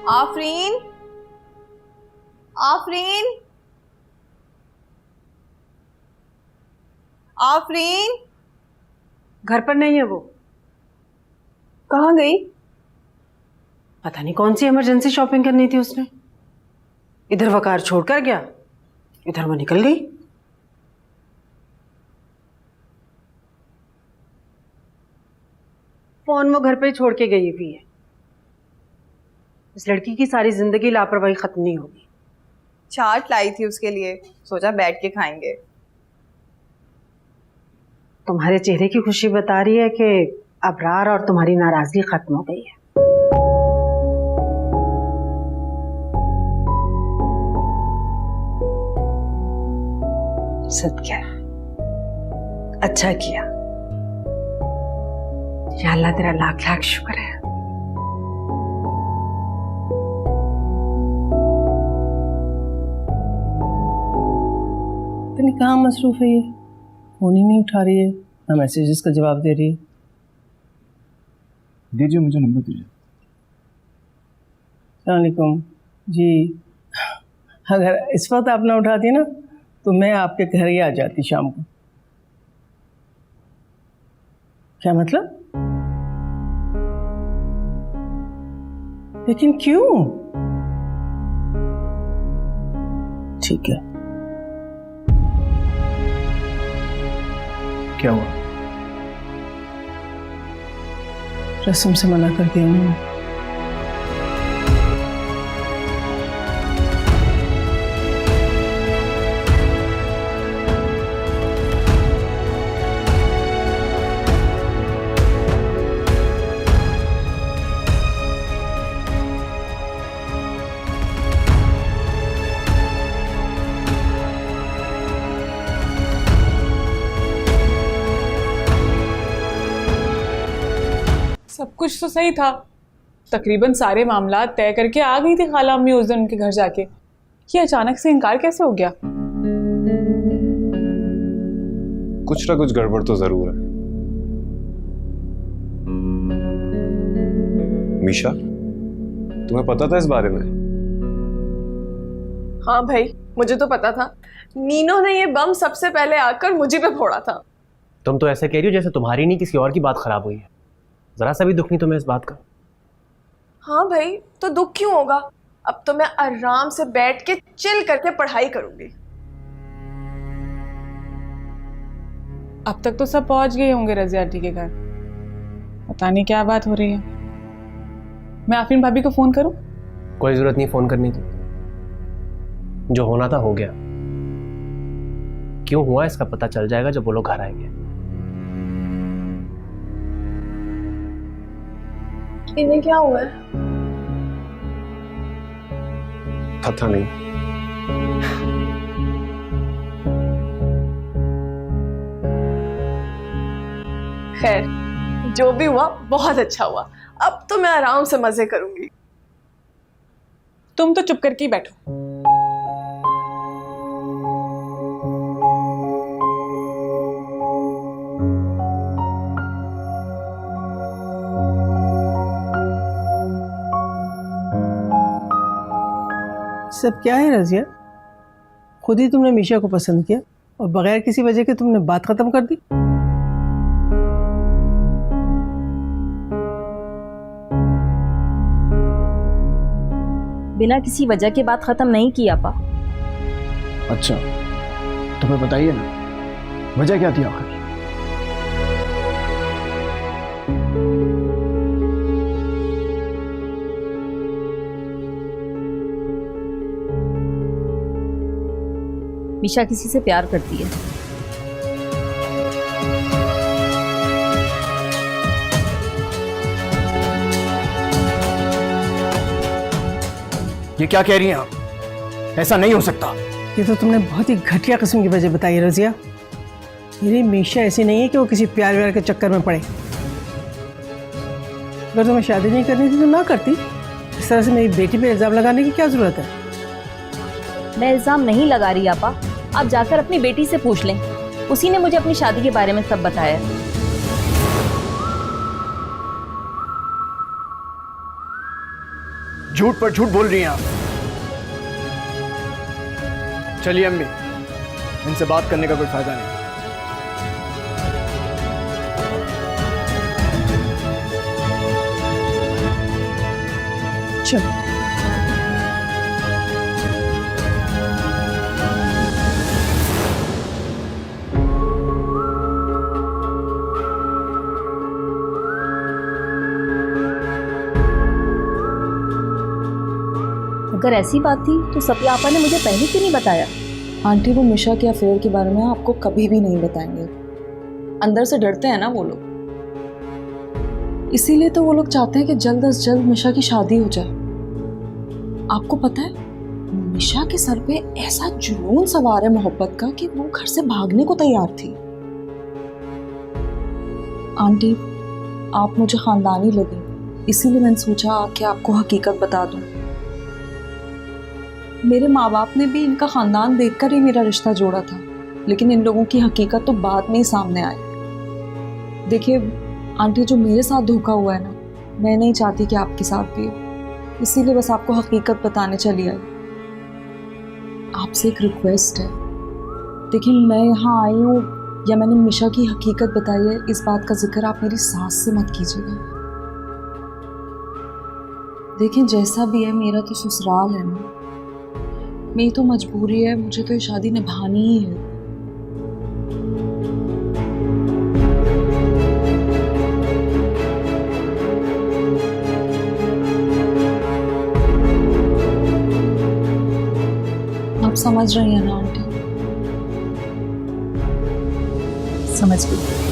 आफरीन, आफरीन, आफरीन। घर पर नहीं है वो। कहाँ गई? पता नहीं कौन सी इमरजेंसी शॉपिंग करनी थी उसने। इधर वकार छोड़कर गया, इधर वो निकल गई। फोन वो घर पे ही छोड़ के गई हुई है। इस लड़की की सारी जिंदगी लापरवाही खत्म नहीं होगी। चाट लाई थी उसके लिए, सोचा बैठ के खाएंगे। तुम्हारे चेहरे की खुशी बता रही है कि अबरार और तुम्हारी नाराजगी खत्म हो गई है। सत्या, अच्छा किया। या अल्लाह तेरा लाख लाख शुक्र है। पता नहीं कहाँ मसरूफ है ये, फोन ही नहीं उठा रही है, ना मैसेजेस का जवाब दे रही है। दीजिए मुझे नंबर दीजिए। अस्सलाम वालेकुम जी। अगर इस वक्त आप ना उठाती ना तो मैं आपके घर ही आ जाती शाम को। क्या मतलब? लेकिन क्यों? ठीक है। क्या हुआ? रस्म से मना कर दिया उन्होंने। सब कुछ तो सही था, तकरीबन सारे मामला तय करके आ गई थी खाला अम्मी उस दिन उनके घर जाके। ये अचानक से इनकार कैसे हो गया? कुछ ना कुछ गड़बड़ तो जरूर है। मीशा, तुम्हें पता था इस बारे में? हाँ भाई, मुझे तो पता था। नीनो ने ये बम सबसे पहले आकर मुझे पे फोड़ा था। तुम तो ऐसे कह रही हो जैसे तुम्हारी नहीं किसी और की बात खराब हुई है। जरा सा भी दुख नहीं तुम्हें इस बात का? हाँ भाई, तो दुख क्यों होगा? अब तो मैं आराम से बैठ के चिल करके पढ़ाई करूंगी। अब तक तो सब पहुंच गए होंगे रज़िया आंटी के घर। पता नहीं क्या बात हो रही है। मैं आफरीन भाभी को फोन करूं? कोई जरूरत नहीं फोन करने की, जो होना था हो गया। क्यों हुआ इसका पता चल जाएगा जब वो लोग घर आएंगे। इन्हें क्या हुआ है? पता नहीं। खैर, जो भी हुआ बहुत अच्छा हुआ। अब तो मैं आराम से मजे करूंगी। तुम तो चुप करके ही बैठो। सब क्या है रज़िया? खुद ही तुमने मीशा को पसंद किया और बगैर किसी वजह के तुमने बात खत्म कर दी। बिना किसी वजह के बात खत्म नहीं की आपा। अच्छा, तुम्हें बताइए ना वजह क्या थी आखिर? मीशा किसी से प्यार करती है। ये क्या कह रही हैं आप? ऐसा नहीं हो सकता। ये तो तुमने बहुत ही घटिया किस्म की वजह बताई रज़िया। मेरी मीशा ऐसी नहीं है कि वो किसी प्यार व्यार के चक्कर में पड़े। अगर तुम्हें शादी नहीं करनी थी तो ना करती। इस तरह से मेरी बेटी पे इल्ज़ाम लगाने की क्या ज़रूरत है? मैं इल्ज़ाम नहीं लगा रही आपा, आप जाकर अपनी बेटी से पूछ लें। उसी ने मुझे अपनी शादी के बारे में सब बताया। झूठ पर झूठ बोल रही हैं आप। चलिए अम्मी, इनसे बात करने का कोई फायदा नहीं। चलो। अगर ऐसी बात थी तो सफिया आपा ने मुझे पहले क्यों नहीं बताया? आंटी वो मिशा के अफेयर के बारे में आपको कभी भी नहीं बताएंगे। अंदर से डरते हैं ना वो लोग, इसीलिए तो वो लोग चाहते हैं कि जल्द से जल्द मिशा की शादी हो जाए। आपको पता है मिशा के सर पे ऐसा जुनून सवार है मोहब्बत का कि वो घर से भागने को तैयार थी। आंटी आप मुझे खानदानी लगी, इसीलिए मैंने सोचा कि आपको हकीकत बता दूं। मेरे माँ बाप ने भी इनका खानदान देखकर ही मेरा रिश्ता जोड़ा था, लेकिन इन लोगों की हकीकत तो बाद में ही सामने आई। देखिए आंटी, जो मेरे साथ धोखा हुआ है ना, मैं नहीं चाहती कि आपके साथ भी हो, इसीलिए बस आपको हकीकत बताने चली आई। आपसे एक रिक्वेस्ट है, देखिए मैं यहाँ आई हूँ या मैंने मिशा की हकीकत बताई है, इस बात का जिक्र आप मेरी सास से मत कीजिएगा। देखिए जैसा भी है मेरा तो ससुराल है ना, मेरी तो मजबूरी है, मुझे तो ये शादी निभानी ही है। आप समझ रही हैं ना आंटी? समझ गई।